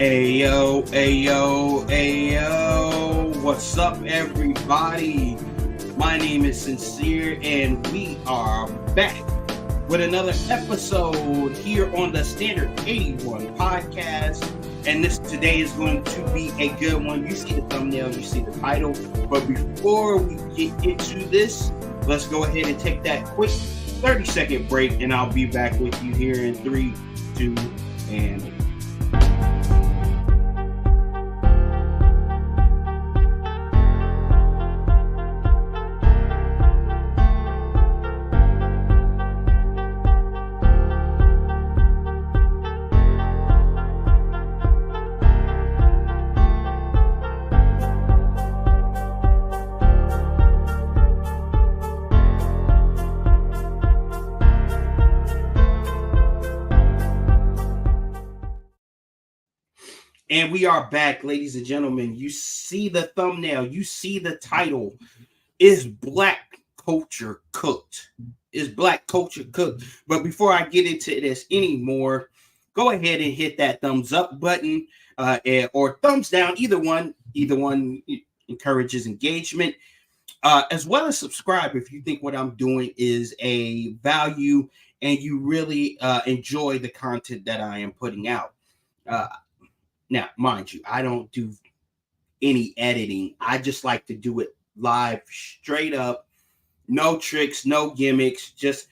Ayo, ayo, ayo. What's up, everybody? My name is Sincere, and we are back with another episode here on the Standard 81 podcast. And this today is going to be a good one. You see the thumbnail, you see the title. But before we get into this, let's go ahead and take that quick 30-second break, and I'll be back with you here in 3, 2, and And we are back, ladies and gentlemen. You see the thumbnail. You see the title. Is Black culture cooked? Is Black culture cooked? But before I get into this anymore, go ahead and hit that thumbs up button or thumbs down. Either one encourages engagement, as well as subscribe if you think what I'm doing is a value and you really enjoy the content that I am putting out. Now, mind you, I don't do any editing. I just like to do it live, straight up, no tricks, no gimmicks, just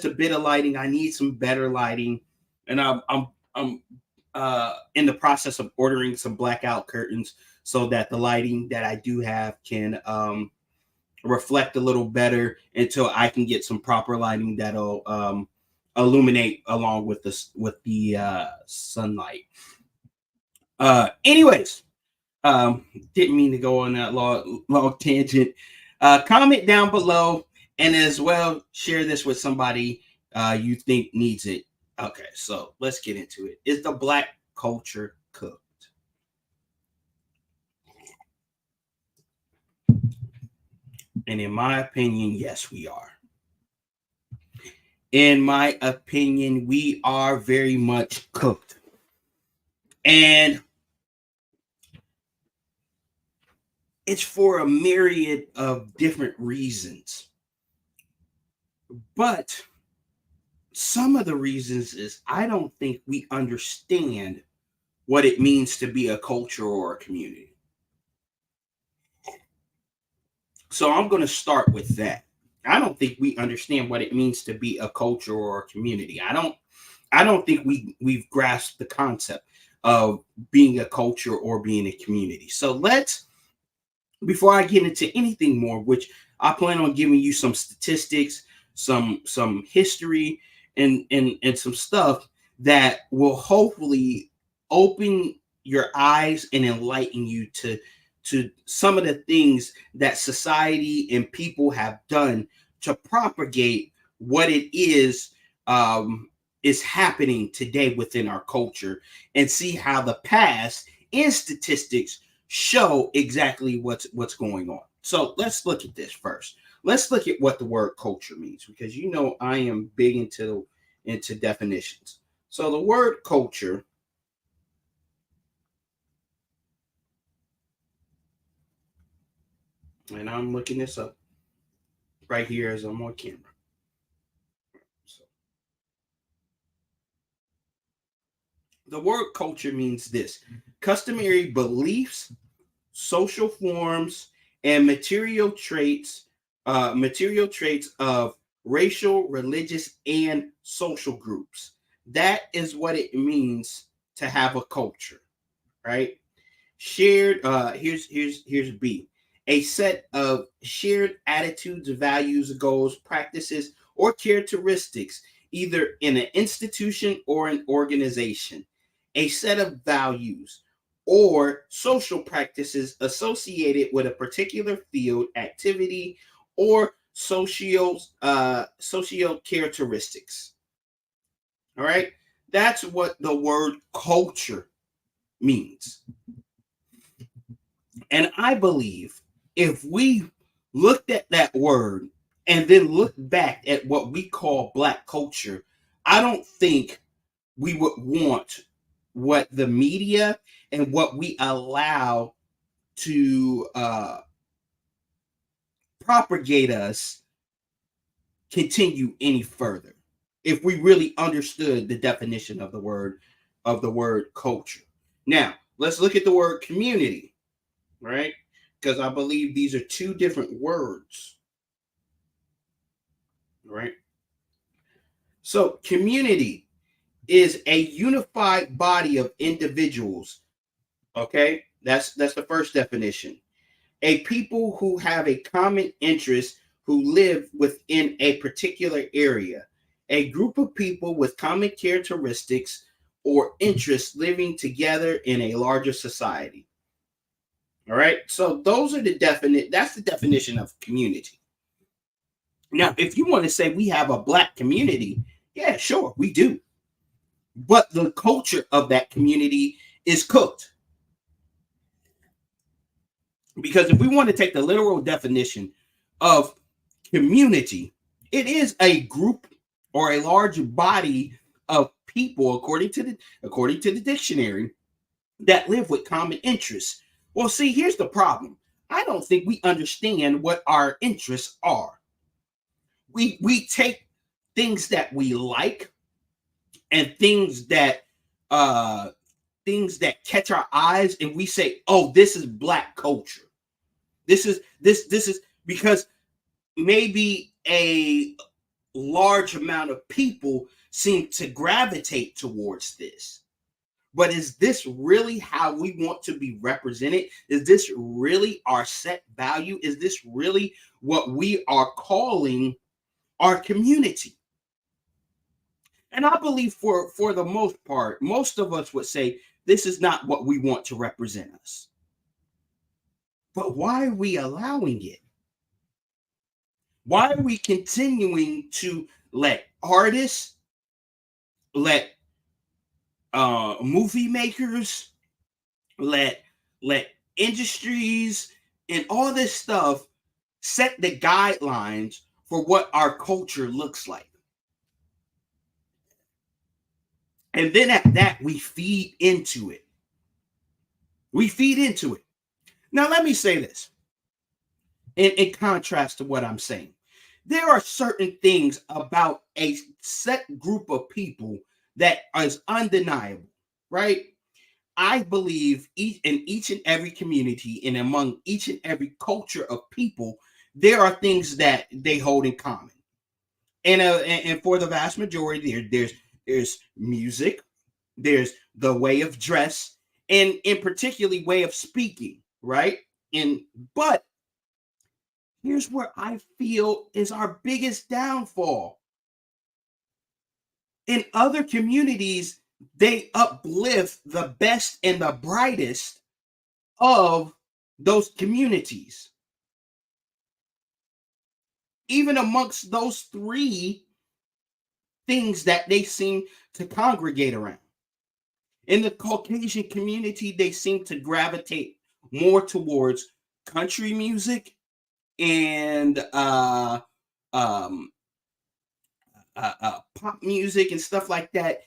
a bit of lighting. I need some better lighting, and I'm in the process of ordering some blackout curtains so that the lighting that I do have can reflect a little better until I can get some proper lighting that'll illuminate along with the sunlight. Anyways, didn't mean to go on that long tangent. Comment down below and as well share this with somebody you think needs it. Okay, so let's get into it. Is the Black culture cooked? And in my opinion, yes, we are. In my opinion, we are very much cooked. And it's for a myriad of different reasons. But some of the reasons is I don't think we understand what it means to be a culture or a community. So I'm going to start with that. I don't think we understand what it means to be a culture or a community. I don't think we've grasped the concept of being a culture or being a community. So before I get into anything more, which I plan on giving you some statistics, some history, and some stuff that will hopefully open your eyes and enlighten you to some of the things that society and people have done to propagate what it is happening today within our culture, and see how the past and statistics show exactly what's going on. So let's look at this first. Let's look at what the word culture means, because you know I am big into definitions. So the word culture and I'm looking this up right here as I'm on camera. So the word culture means this: customary beliefs, social forms, and material traits of racial, religious, and social groups. That is what it means to have a culture, right? Shared. Here's B. A set of shared attitudes, values, goals, practices, or characteristics, either in an institution or an organization. A set of values or social practices associated with a particular field, activity, or social characteristics. All right, that's what the word culture means. And I believe if we looked at that word and then looked back at what we call Black culture, I don't think we would want what the media and what we allow to propagate us continue any further if we really understood the definition of the word culture. Now, let's look at the word community, right? Because I believe these are two different words, right? So, community is a unified body of individuals. Okay, that's the first definition. A people who have a common interest who live within a particular area. A group of people with common characteristics or interests living together in a larger society. All right. So those are that's the definition of community. Now, if you want to say we have a black community, yeah, sure, we do. But the culture of that community is cooked. Because if we want to take the literal definition of community, it is a group or a large body of people, according to the dictionary, that live with common interests. Well, see, here's the problem. I don't think we understand what our interests are. We take things that we like and things that catch our eyes, and we say, "Oh, this is black culture." This is because maybe a large amount of people seem to gravitate towards this. But is this really how we want to be represented? Is this really our set value? Is this really what we are calling our community? And I believe for the most part, most of us would say this is not what we want to represent us. But why are we allowing it? Why are we continuing to let artists, let movie makers, let industries and all this stuff set the guidelines for what our culture looks like? And then at that, we feed into it. We feed into it. Now, let me say this in contrast to what I'm saying. There are certain things about a set group of people that is undeniable, right? I believe in each and every community and among each and every culture of people, there are things that they hold in common. And for the vast majority, there's music, there's the way of dress, and in particularly way of speaking, right? And but here's where I feel is our biggest downfall. In other communities, they uplift the best and the brightest of those communities. Even amongst those three things that they seem to congregate around. In the Caucasian community, they seem to gravitate more towards country music and um, pop music and stuff like that.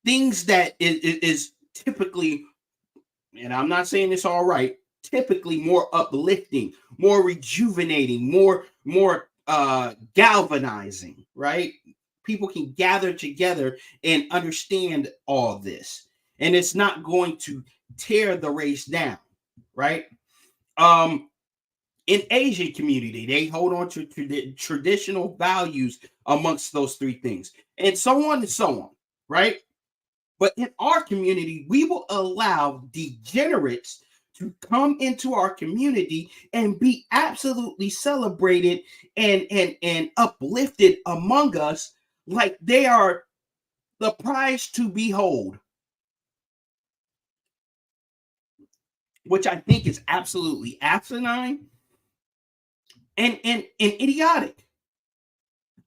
Things that is typically, and I'm not saying it's all right, typically more uplifting, more rejuvenating, more galvanizing, right? People can gather together and understand all this, and it's not going to tear the race down, right? Um, in Asian community, they hold on to traditional values amongst those three things, and so on and so on, right? But in our community, we will allow degenerates to come into our community and be absolutely celebrated and uplifted among us like they are the prize to behold, which I think is absolutely asinine and idiotic.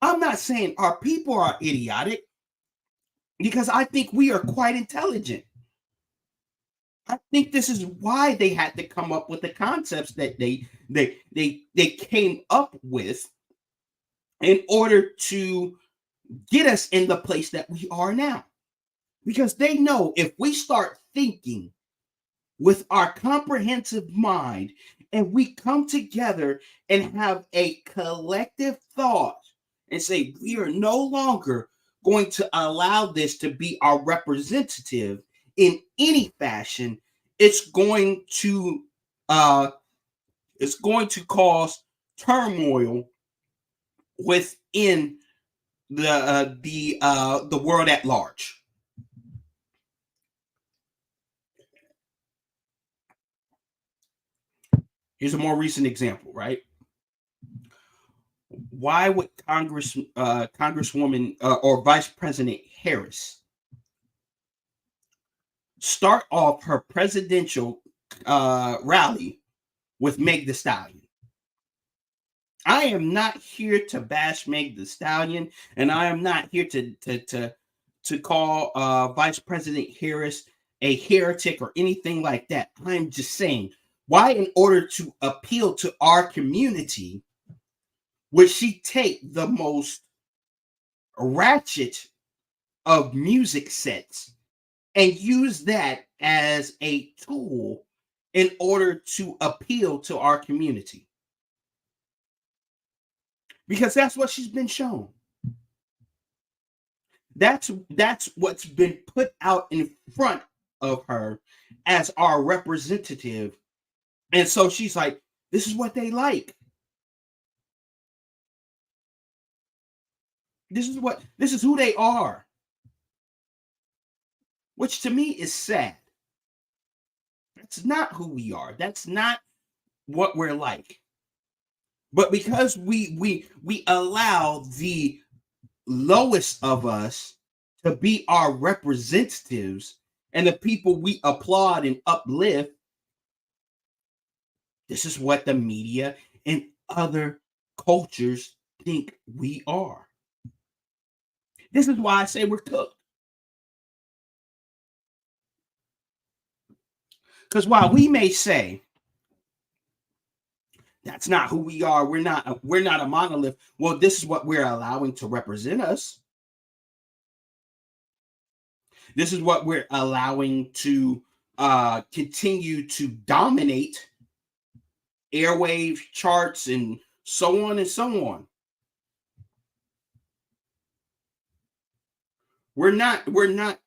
I'm not saying our people are idiotic because I think we are quite intelligent. I think this is why they had to come up with the concepts that they came up with in order to get us in the place that we are now. because they know if we start thinking with our comprehensive mind and we come together and have a collective thought and say we are no longer going to allow this to be our representative in any fashion, it's going to uh it's going to cause turmoil within the world at large. Here's a more recent example, right? Why would Congresswoman or Vice President Harris start off her presidential rally with Meg the Stallion? I am not here to bash Meg the Stallion, and I am not here to call Vice President Harris a heretic or anything like that. I'm just saying, why, in order to appeal to our community, would she take the most ratchet of music sets and use that as a tool in order to appeal to our community? Because that's what she's been shown. That's what's been put out in front of her as our representative. And so she's like, this is what they like. This is who they are. Which to me is sad. That's not who we are. That's not what we're like. But because we allow the lowest of us to be our representatives and the people we applaud and uplift, this is what the media and other cultures think we are. This is why I say we're cooked. Because while we may say that's not who we are, we're not a monolith. Well, this is what we're allowing to represent us. This is what we're allowing to continue to dominate airwave charts and so on and so on. We're not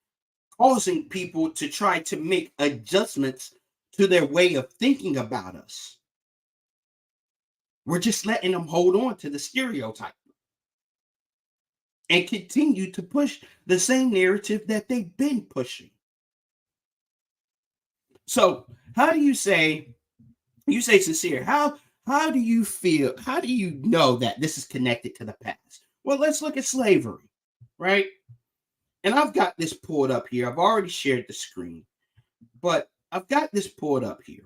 causing people to try to make adjustments to their way of thinking about us. We're just letting them hold on to the stereotype and continue to push the same narrative that they've been pushing. So, how do you say sincere? How do you feel? How do you know that this is connected to the past? Well, let's look at slavery, right? And I've got this pulled up here. I've already shared the screen, but I've got this pulled up here.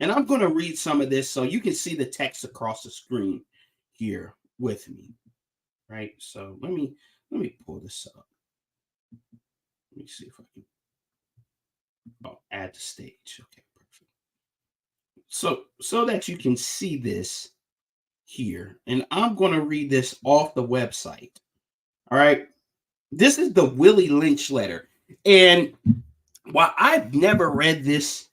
And I'm going to read some of this so you can see the text across the screen here with me. Right? So let me pull this up. Let me see if I can add the stage. Okay, perfect. So that you can see this here. And I'm going to read this off the website. All right. This is the Willie Lynch letter. And while I've never read this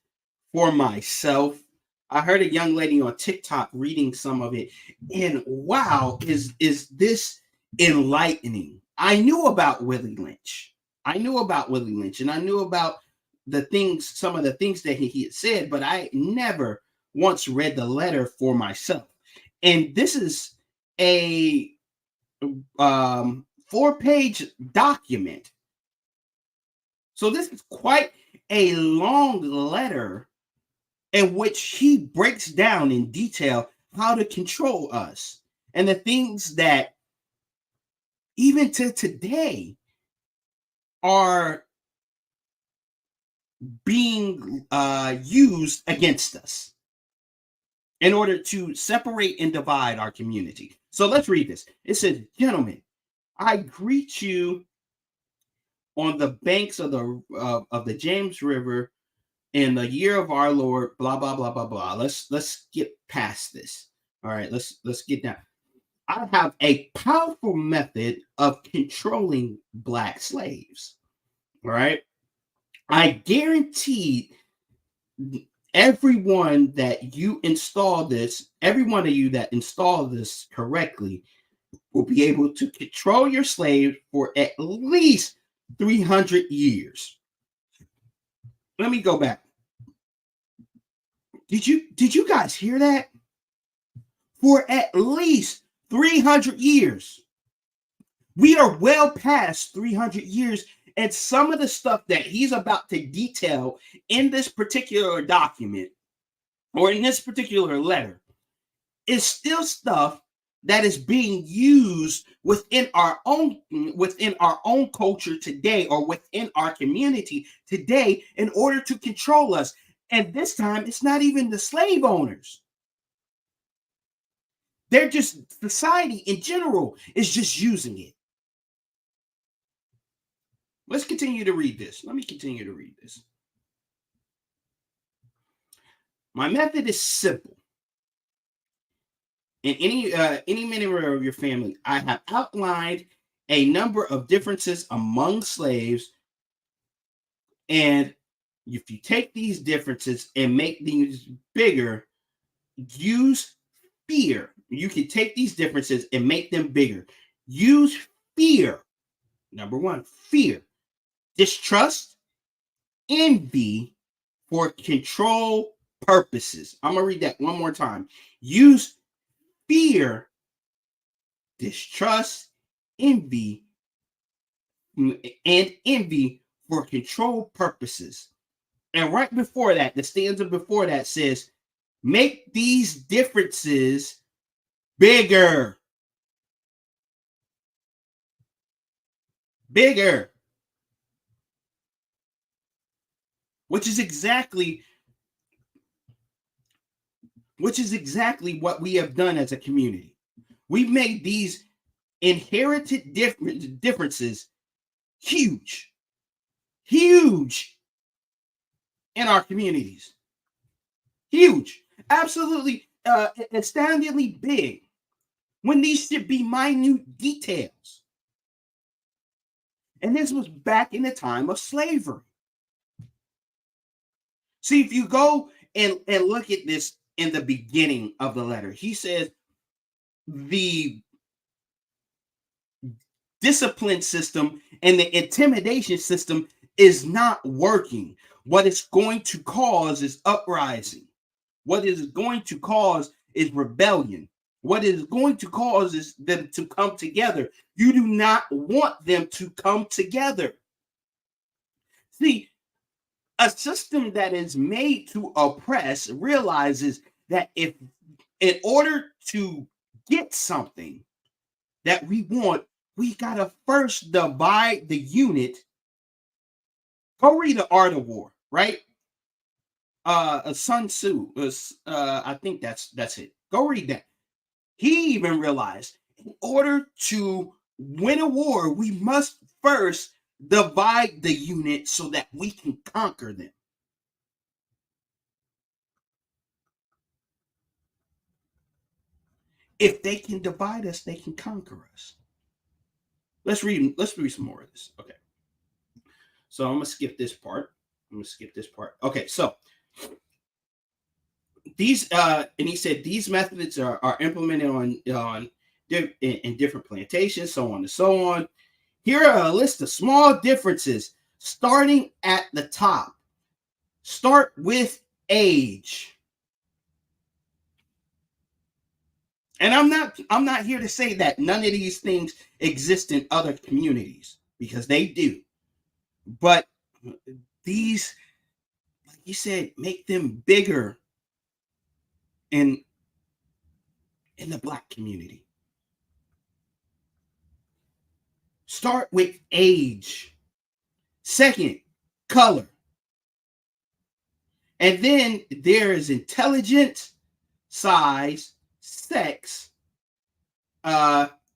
for myself, I heard a young lady on TikTok reading some of it, and wow, is this enlightening. I knew about Willie Lynch. And I knew about some of the things that he had said, but I never once read the letter for myself. And this is a 4-page document. So this is quite a long letter in which he breaks down in detail how to control us and the things that even to today are being used against us in order to separate and divide our community. So let's read this. It says, "Gentlemen, I greet you on the banks of the James River in the year of our Lord, blah blah blah blah blah." Let's get past this. All right, let's get down. "I have a powerful method of controlling black slaves. All right. I guarantee everyone that you install this, every one of you that install this correctly, will be able to control your slave for at least 300 years. Let me go back. Did you guys hear that? For at least 300 years. We are well past 300 years, and some of the stuff that he's about to detail in this particular document or in this particular letter is still stuff that is being used within our own culture today, or within our community today, in order to control us. And this time it's not even the slave owners. They're just, society in general is just using it. Let's continue to read this. Let me continue to read this. My method is simple. In any member of your family, I have outlined a number of differences among slaves, and if you take these differences and make these bigger, use fear. You can take these differences and make them bigger. Use fear. Number one, fear, distrust, envy for control purposes. I'm going to read that one more time. Use fear, distrust, envy, and envy for control purposes. And right before that, the stanza before that says, make these differences bigger. Bigger. Which is exactly what we have done as a community. We've made these inherited differences huge in our communities. Huge. Absolutely astoundingly big, when these should be minute details. And this was back in the time of slavery. See, if you go and look at this in the beginning of the letter, he says the discipline system and the intimidation system is not working. What it's going to cause is uprising. What it is going to cause is rebellion. What it is going to cause is them to come together. You do not want them to come together. See, a system that is made to oppress realizes that if, in order to get something that we want, we gotta first divide the unit. Go read The Art of War, right? Sun Tzu, I think that's it. Go read that. He even realized, in order to win a war, we must first divide the unit so that we can conquer them. If they can divide us, they can conquer us. Let's read some more of this. Okay. So I'm gonna skip this part. Okay, so these and he said these methods are implemented in different plantations, so on and so on. Here are a list of small differences starting at the top. Start with age. And I'm not here to say that none of these things exist in other communities, because they do. But these, like you said, make them bigger in the Black community. Start with age. Second, color. And then there is intelligence, size, sex,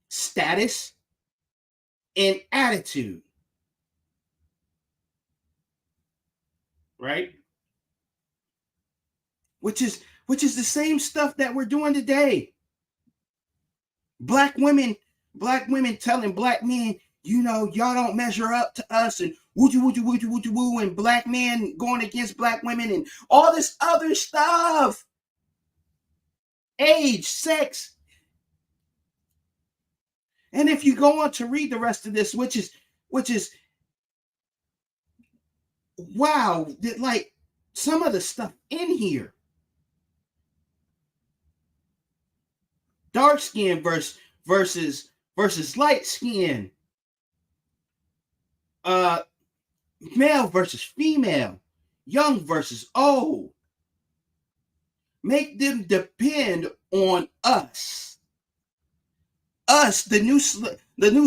status, and attitude. Right? Which is the same stuff that we're doing today. Black women telling Black men, y'all don't measure up to us, and woo, and black men going against black women and all this other stuff. Age, sex. And if you go on to read the rest of this, which is wow, like some of the stuff in here. Dark skin versus light skin. Male versus female. Young versus old. Make them depend on us. Us, the new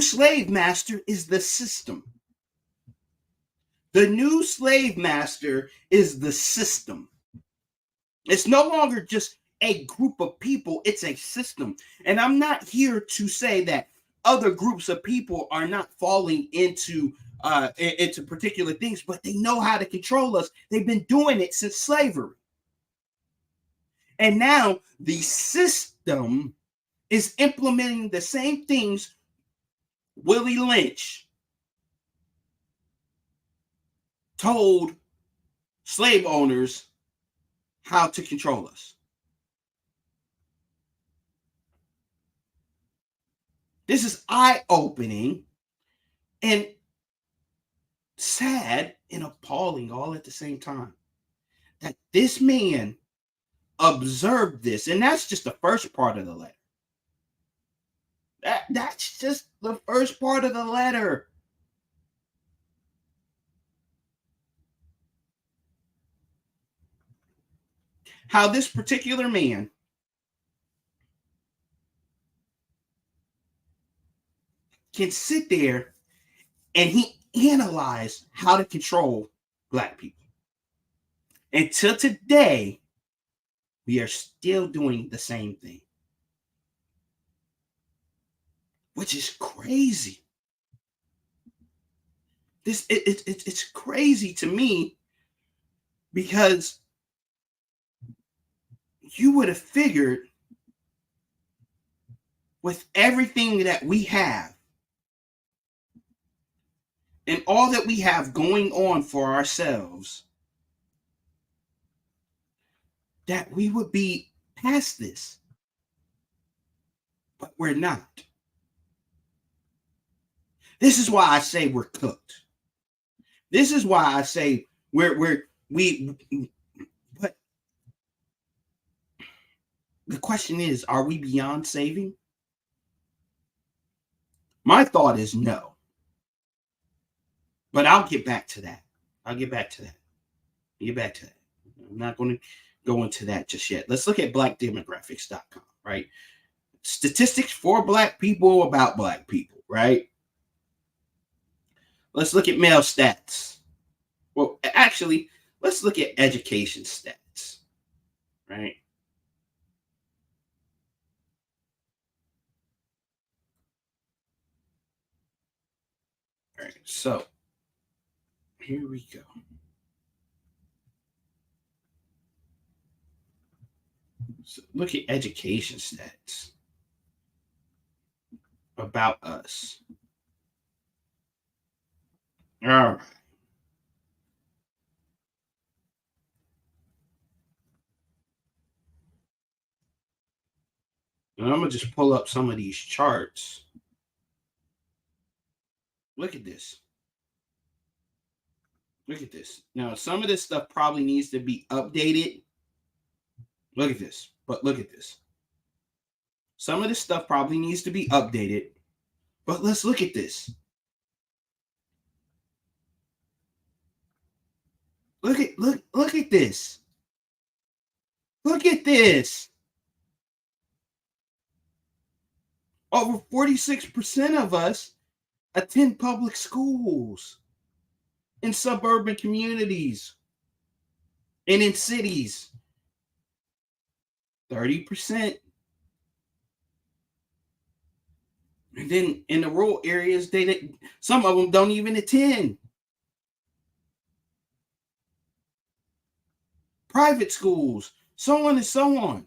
slave master is the system. The new slave master is the system. It's no longer just a group of people, it's a system. And I'm not here to say that other groups of people are not falling into particular things, but they know how to control us. They've been doing it since slavery. And now the system is implementing the same things Willie Lynch told slave owners how to control us. This is eye-opening and sad and appalling all at the same time. That this man observed this, and that's just the first part of the letter. That's just the first part of the letter. How this particular man can sit there and he analyzed how to control black people. Until today, we are still doing the same thing, which is crazy. It's crazy to me because you would have figured with everything that we have and all that we have going on for ourselves that we would be past this, but we're not. This is why I say we're cooked. This is why I say but the question is, are we beyond saving? My thought is no. But I'll get back to that. I'm not going to go into that just yet. Let's look at blackdemographics.com, right? Statistics for black people about black people, right? Let's look at male stats. Well, actually, let's look at education stats, right? All right, so here we go. So look at education stats about us. All right. And I'm going to just pull up some of these charts. Look at this. Look at this. Now, some of this stuff probably needs to be updated. Look at this. But look at this. Some of this stuff probably needs to be updated. But let's look at this. Look at this. Look at this. Over 46% of us attend public schools in suburban communities and in cities. 30%. And then in the rural areas, some of them don't even attend. Private schools, so on and so on.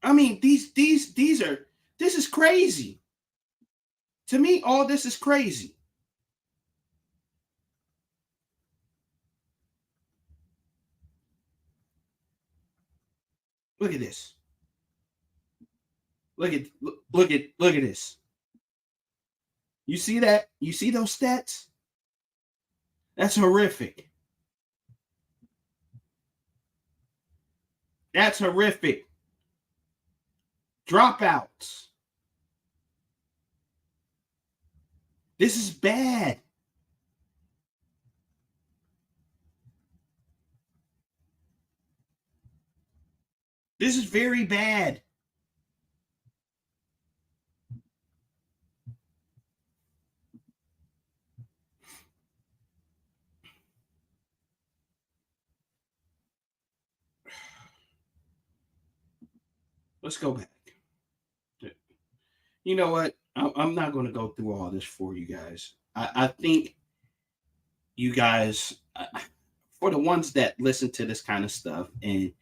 I mean, this is crazy. To me, all this is crazy. Look at this. Look at this. You see that? You see those stats? That's horrific. That's horrific. Dropouts. This is bad. This is very bad. Let's go back. You know what? I'm not going to go through all this for you guys. I think you guys, for the ones that listen to this kind of stuff and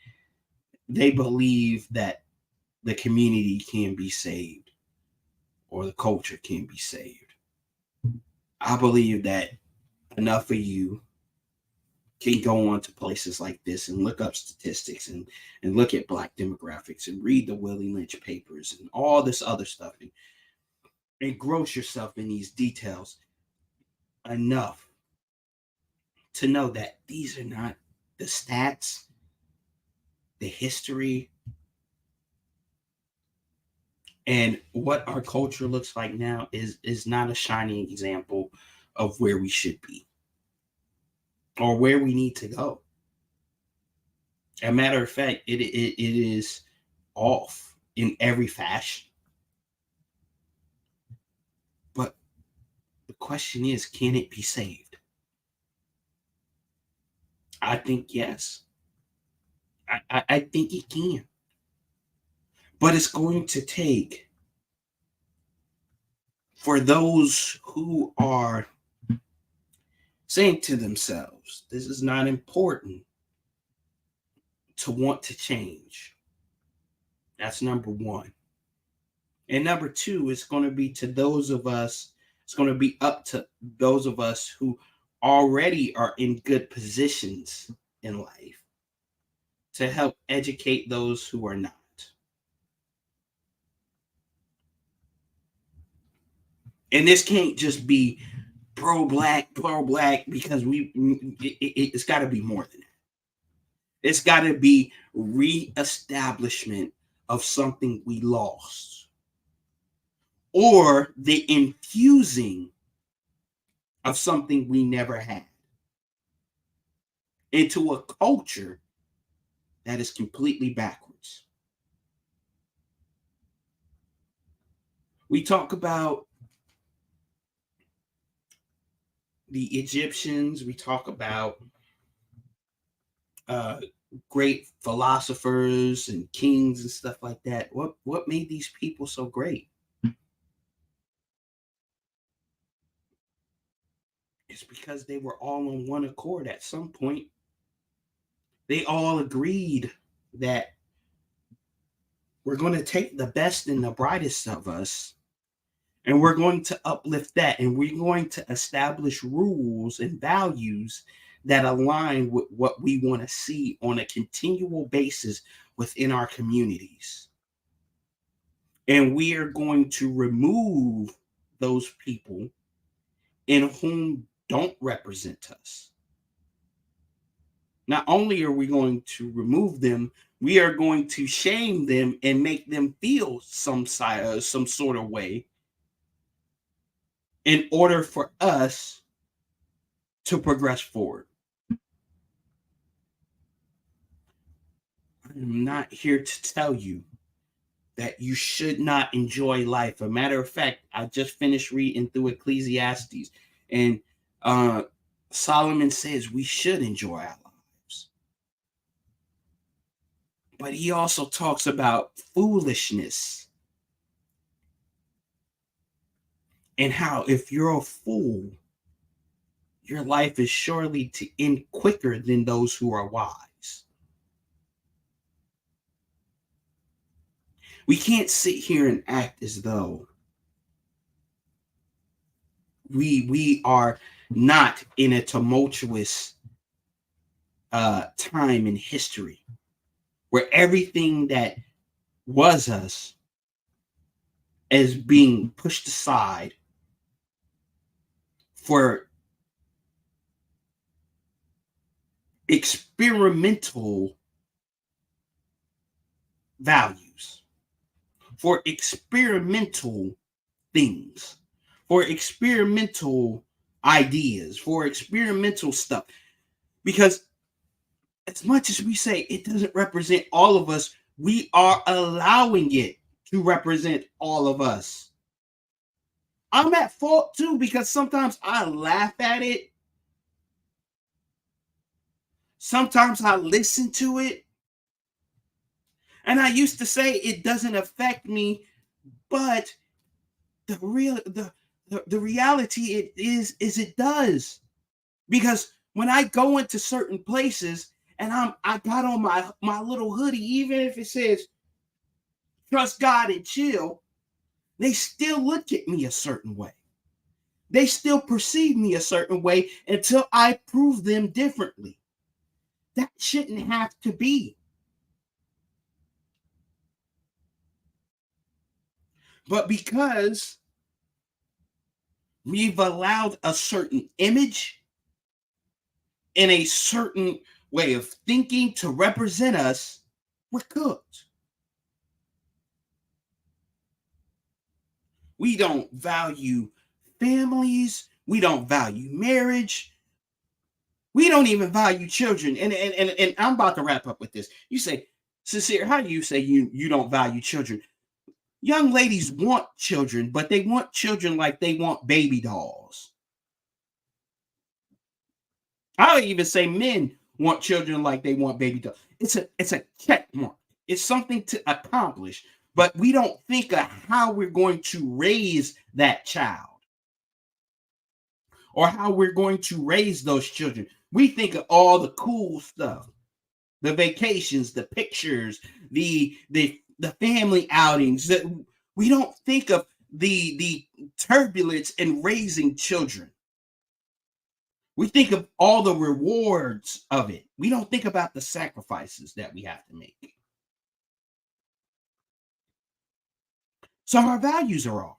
they believe that the community can be saved or the culture can be saved, I believe that enough of you can go on to places like this and look up statistics and look at Black demographics and read the Willie Lynch papers and all this other stuff and engross yourself in these details enough to know that these are not the stats, the history, and what our culture looks like now is not a shining example of where we should be or where we need to go. As a matter of fact, it is off in every fashion. But the question is, can it be saved? I think yes. I think it can. But it's going to take for those who are saying to themselves, this is not important, to want to change. That's number one. And number two, it's going to be to those of us, it's going to be up to those of us who already are in good positions in life to help educate those who are not. And this can't just be pro-black, because it's got to be more than that. It's got to be reestablishment of something we lost, or the infusing of something we never had into a culture that is completely backwards. We talk about the Egyptians, we talk about great philosophers and kings and stuff like that. What made these people so great? It's because they were all on one accord at some point. They all agreed that we're going to take the best and the brightest of us and we're going to uplift that, and we're going to establish rules and values that align with what we want to see on a continual basis within our communities. And we are going to remove those people in whom don't represent us. Not only are we going to remove them, we are going to shame them and make them feel some sort of way in order for us to progress forward. I'm not here to tell you that you should not enjoy life. A matter of fact, I just finished reading through Ecclesiastes, and Solomon says we should enjoy our lives. But he also talks about foolishness and how if you're a fool, your life is surely to end quicker than those who are wise. We can't sit here and act as though we are not in a tumultuous time in history. where everything that was us is being pushed aside for experimental values, for experimental things, for experimental ideas, for experimental stuff. Because as much as we say it doesn't represent all of us, we are allowing it to represent all of us. I'm at fault too because sometimes I laugh at it. Sometimes I listen to it. And I used to say it doesn't affect me, but the reality it is it does. Because when I go into certain places and I got on my little hoodie, even if it says trust God and chill, they still look at me a certain way. They still perceive me a certain way until I prove them differently. That shouldn't have to be. But because we've allowed a certain image and a certain way of thinking to represent us, we're cooked. We don't value families. We don't value marriage. We don't even value children. And I'm about to wrap up with this. You say, Sincere, how do you say you don't value children? Young ladies want children, but they want children like they want baby dolls. I'll even say men want children like they want baby dolls. It's a check mark. It's something to accomplish, but we don't think of how we're going to raise that child or how we're going to raise those children. We think of all the cool stuff, the vacations, the pictures, the family outings. That we don't think of the turbulence in raising children. We think of all the rewards of it. We don't think about the sacrifices that we have to make. So our values are off.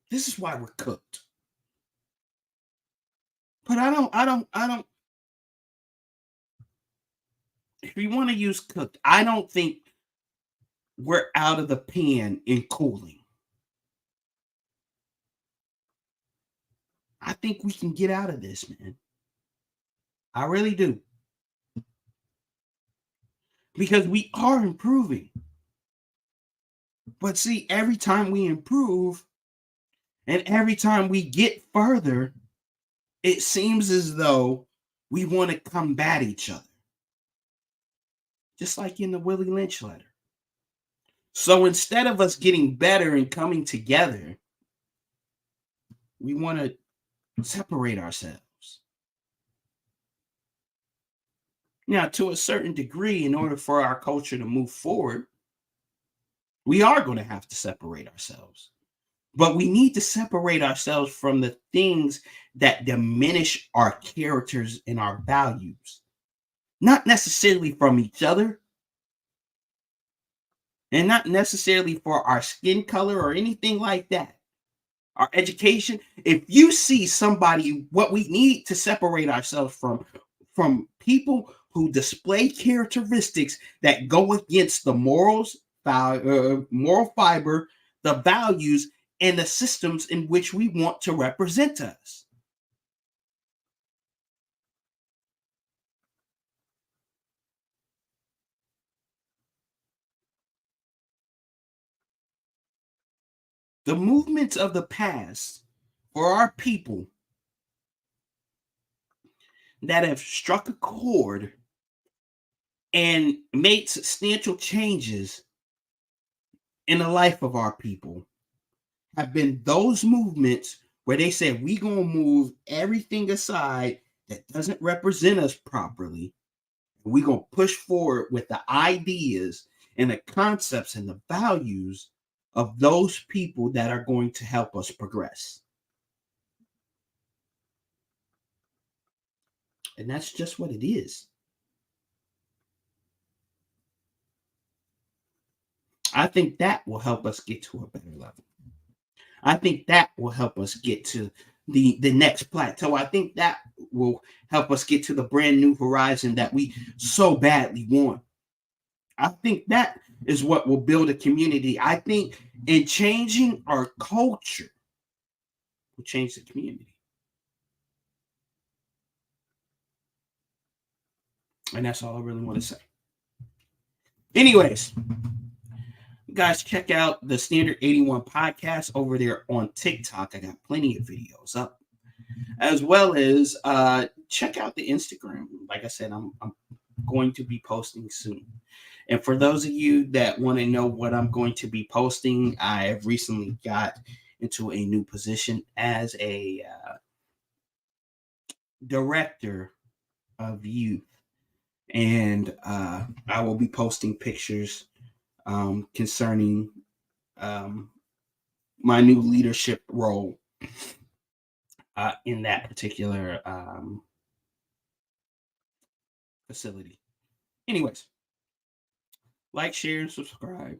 This is why we're cooked. But I don't. If you want to use cooked, I don't think we're out of the pan in cooling. I think we can get out of this, man. I really do. Because we are improving. But see, every time we improve and every time we get further, it seems as though we want to combat each other. Just like in the Willie Lynch letter. So instead of us getting better and coming together, we want to separate ourselves. Now, to a certain degree, in order for our culture to move forward, we are going to have to separate ourselves. But we need to separate ourselves from the things that diminish our characters and our values, not necessarily from each other, and not necessarily for our skin color or anything like that. Our education, if you see somebody, what we need to separate ourselves from people who display characteristics that go against the moral fiber, the values, and the systems in which we want to represent us. The movements of the past for our people that have struck a chord and made substantial changes in the life of our people have been those movements where they said we gonna move everything aside that doesn't represent us properly. We gonna push forward with the ideas and the concepts and the values of those people that are going to help us progress. And that's just what it is. I think that will help us get to a better level. I think that will help us get to the next plateau. I think that will help us get to the brand new horizon that we so badly want. I think that is what will build a community. I think in changing our culture will change the community. And that's all I really want to say. Anyways, guys, check out the Standard 81 podcast over there on TikTok. I got plenty of videos up, as well as check out the Instagram. Like I said, I'm going to be posting soon. And for those of you that want to know what I'm going to be posting, I have recently got into a new position as a director of youth. And I will be posting pictures concerning my new leadership role in that particular facility. Anyways, like, share, and subscribe.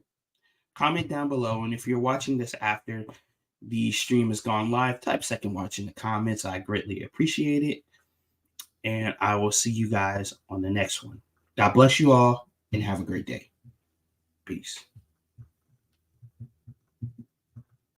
Comment down below. And if you're watching this after the stream has gone live, type second watch in the comments. I greatly appreciate it. And I will see you guys on the next one. God bless you all and have a great day. Peace.